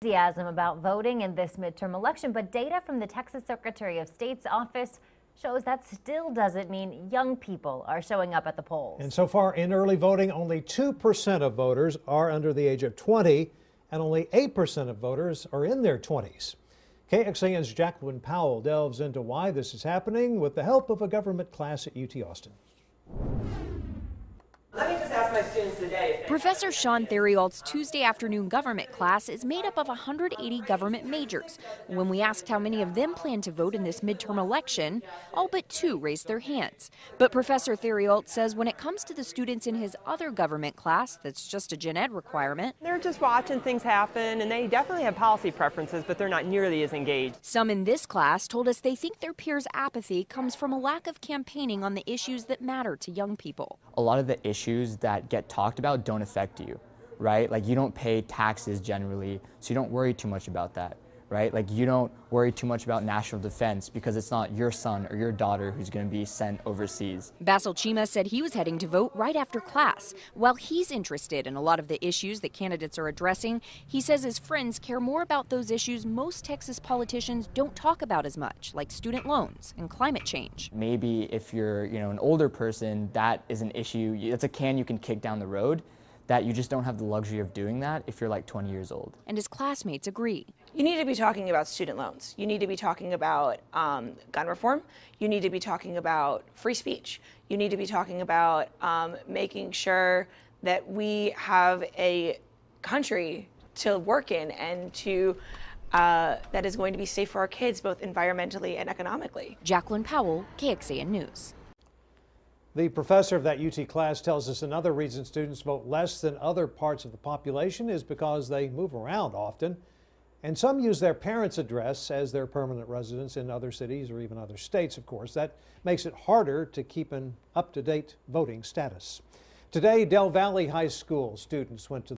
Enthusiasm about voting in this midterm election, but data from the Texas Secretary of State's office shows that still doesn't mean young people are showing up at the polls. And so far in early voting, only 2% of voters are under the age of 20, and only 8% of voters are in their 20s. KXAN's Jacqueline Powell delves into why this is happening with the help of a government class at UT Austin. Let me just ask my students today. Professor Sean Theriault's Tuesday afternoon government class is made up of 180 government majors. When we asked how many of them plan to vote in this midterm election, all but 2 raised their hands. But Professor Theriault says when it comes to the students in his other government class, that's just a gen ed requirement. They're just watching things happen, and they definitely have policy preferences, but they're not nearly as engaged. Some in this class told us they think their peers' apathy comes from a lack of campaigning on the issues that matter to young people. A lot of the issues that get talked about don't affect you, right? Like you don't pay taxes generally, so you don't worry too much about that, right? Like you don't worry too much about national defense because it's not your son or your daughter who's going to be sent overseas. Basil Chima said he was heading to vote right after class. While he's interested in a lot of the issues that candidates are addressing, he says his friends care more about those issues most Texas politicians don't talk about as much, like student loans and climate change. Maybe if you're, an older person, that is an issue. It's a can you can kick down the road. That you just don't have the luxury of doing that if you're like 20 years old. And his classmates agree. You need to be talking about student loans. You need to be talking about gun reform. You need to be talking about free speech. You need to be talking about making sure that we have a country to work in and to that is going to be safe for our kids, both environmentally and economically. Jacqueline Powell, KXAN News. The professor of that UT class tells us another reason students vote less than other parts of the population is because they move around often. And some use their parents' address as their permanent residence in other cities or even other states, of course. That makes it harder to keep an up-to-date voting status. Today, Del Valley High School students went to